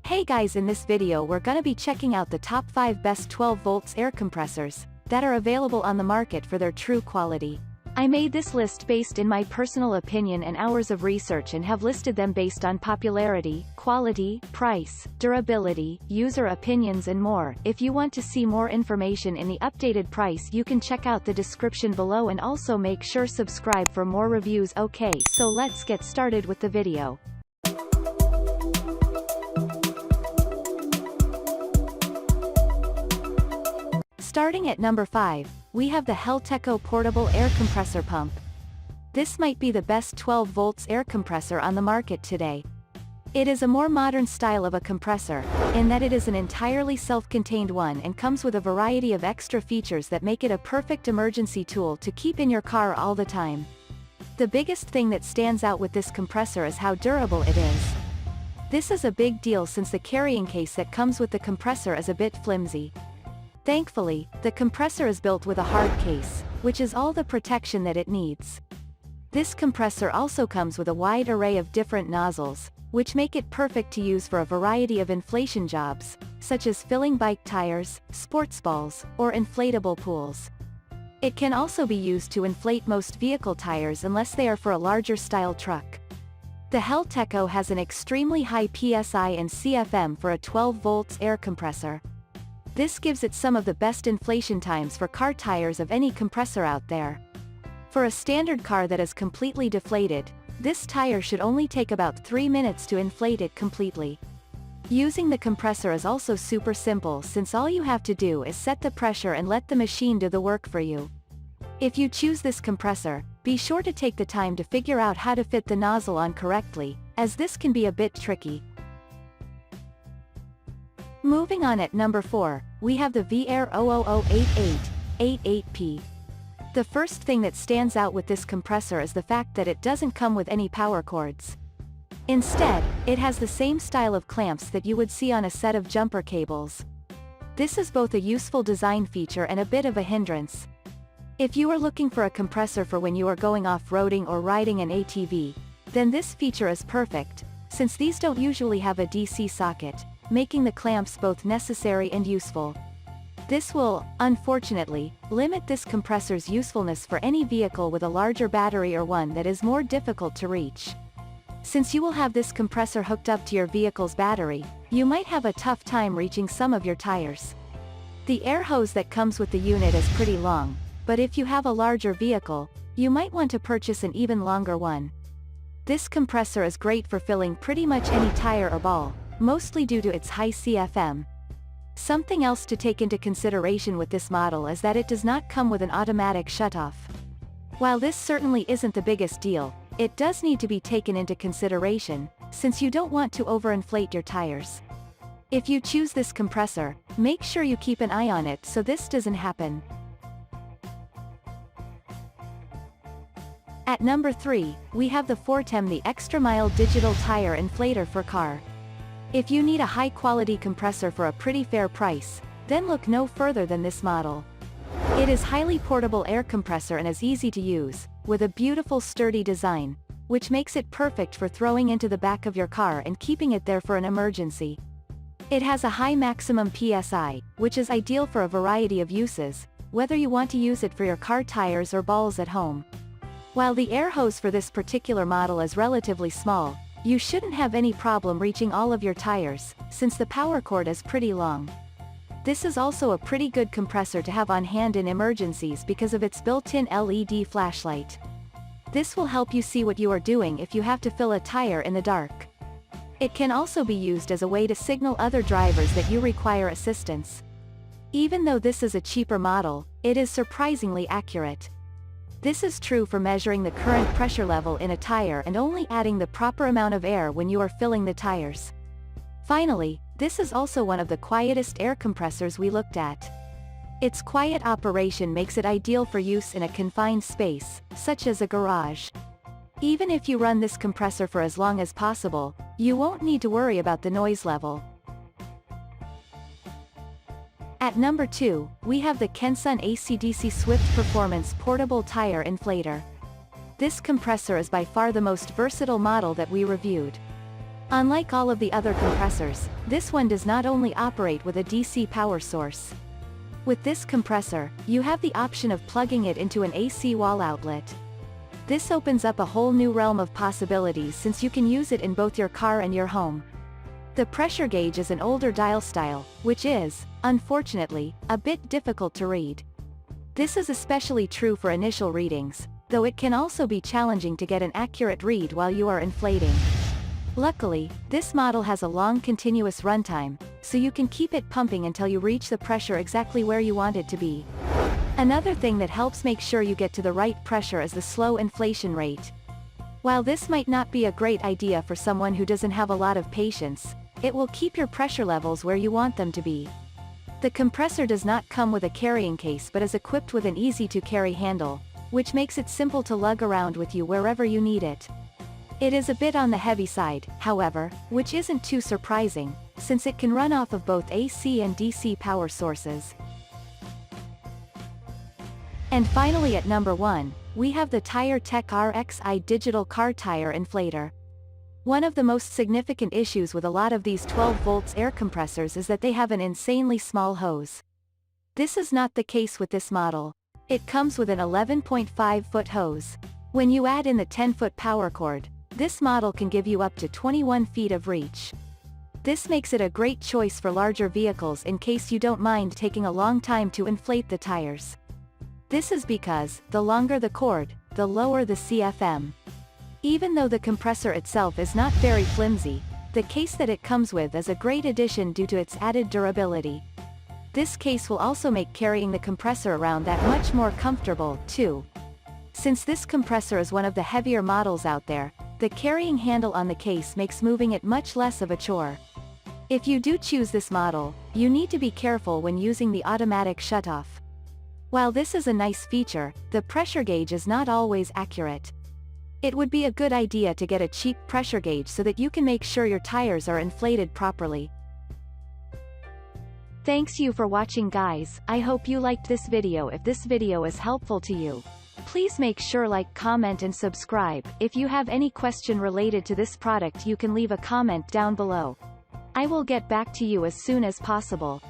Hey guys, in this video we're gonna be checking out the top 5 best 12 volts air compressors that are available on the market for their true quality. I made this list based in my personal opinion and hours of research and have listed them based on popularity, quality, price, durability, user opinions and more. If you want to see more information in the updated price, you can check out the description below and also make sure subscribe for more reviews. Okay, so let's get started with the video. Starting at number 5, we have the Helteco portable air compressor pump. This might be the best 12 volts air compressor on the market today. It is a more modern style of a compressor, in that it is an entirely self-contained one and comes with a variety of extra features that make it a perfect emergency tool to keep in your car all the time. The biggest thing that stands out with this compressor is how durable it is. This is a big deal since the carrying case that comes with the compressor is a bit flimsy. Thankfully, the compressor is built with a hard case, which is all the protection that it needs. This compressor also comes with a wide array of different nozzles, which make it perfect to use for a variety of inflation jobs, such as filling bike tires, sports balls, or inflatable pools. It can also be used to inflate most vehicle tires unless they are for a larger style truck. The Helteco has an extremely high PSI and CFM for a 12 volts air compressor. This gives it some of the best inflation times for car tires of any compressor out there. For a standard car that is completely deflated, this tire should only take about 3 minutes to inflate it completely. Using the compressor is also super simple since all you have to do is set the pressure and let the machine do the work for you. If you choose this compressor, be sure to take the time to figure out how to fit the nozzle on correctly, as this can be a bit tricky. Moving on at number 4, we have the Viair 0008888P. The first thing that stands out with this compressor is the fact that it doesn't come with any power cords. Instead, it has the same style of clamps that you would see on a set of jumper cables. This is both a useful design feature and a bit of a hindrance. If you are looking for a compressor for when you are going off-roading or riding an ATV, then this feature is perfect, since these don't usually have a DC socket, making the clamps both necessary and useful. This will, unfortunately, limit this compressor's usefulness for any vehicle with a larger battery or one that is more difficult to reach. Since you will have this compressor hooked up to your vehicle's battery, you might have a tough time reaching some of your tires. The air hose that comes with the unit is pretty long, but if you have a larger vehicle, you might want to purchase an even longer one. This compressor is great for filling pretty much any tire or ball, mostly due to its high CFM. Something else to take into consideration with this model is that it does not come with an automatic shutoff. While this certainly isn't the biggest deal, it does need to be taken into consideration, since you don't want to overinflate your tires. If you choose this compressor, make sure you keep an eye on it so this doesn't happen. At number 3, we have the Fortem, the extra mild digital tire inflator for car. If you need a high-quality compressor for a pretty fair price, then look no further than this model. It is highly portable air compressor and is easy to use, with a beautiful sturdy design, which makes it perfect for throwing into the back of your car and keeping it there for an emergency. It has a high maximum PSI, which is ideal for a variety of uses, whether you want to use it for your car tires or balls at home. While the air hose for this particular model is relatively small, you shouldn't have any problem reaching all of your tires, since the power cord is pretty long. This is also a pretty good compressor to have on hand in emergencies because of its built-in LED flashlight. This will help you see what you are doing if you have to fill a tire in the dark. It can also be used as a way to signal other drivers that you require assistance. Even though this is a cheaper model, it is surprisingly accurate. This is true for measuring the current pressure level in a tire and only adding the proper amount of air when you are filling the tires. Finally, this is also one of the quietest air compressors we looked at. Its quiet operation makes it ideal for use in a confined space, such as a garage. Even if you run this compressor for as long as possible, you won't need to worry about the noise level. At number 2, we have the Kensun AC/DC Swift Performance Portable Tire Inflator. This compressor is by far the most versatile model that we reviewed. Unlike all of the other compressors, this one does not only operate with a DC power source. With this compressor, you have the option of plugging it into an AC wall outlet. This opens up a whole new realm of possibilities since you can use it in both your car and your home. The pressure gauge is an older dial style, which is, unfortunately, a bit difficult to read. This is especially true for initial readings, though it can also be challenging to get an accurate read while you are inflating. Luckily, this model has a long continuous runtime, so you can keep it pumping until you reach the pressure exactly where you want it to be. Another thing that helps make sure you get to the right pressure is the slow inflation rate. While this might not be a great idea for someone who doesn't have a lot of patience, it will keep your pressure levels where you want them to be. The compressor does not come with a carrying case but is equipped with an easy-to-carry handle, which makes it simple to lug around with you wherever you need it. It is a bit on the heavy side, however, which isn't too surprising, since it can run off of both AC and DC power sources. And finally at number 1, we have the TireTek RXi Digital Car Tire Inflator. One of the most significant issues with a lot of these 12 volts air compressors is that they have an insanely small hose. This is not the case with this model. It comes with an 11.5-foot hose. When you add in the 10-foot power cord, this model can give you up to 21 feet of reach. This makes it a great choice for larger vehicles in case you don't mind taking a long time to inflate the tires. This is because, the longer the cord, the lower the CFM. Even though the compressor itself is not very flimsy, the case that it comes with is a great addition due to its added durability. This case will also make carrying the compressor around that much more comfortable, too. Since this compressor is one of the heavier models out there, the carrying handle on the case makes moving it much less of a chore. If you do choose this model, you need to be careful when using the automatic shutoff. While this is a nice feature, the pressure gauge is not always accurate. It would be a good idea to get a cheap pressure gauge so that you can make sure your tires are inflated properly. Thanks you for watching guys, I hope you liked this video. If this video is helpful to you, please make sure like, comment and subscribe. If you have any question related to this product you can leave a comment down below. I will get back to you as soon as possible.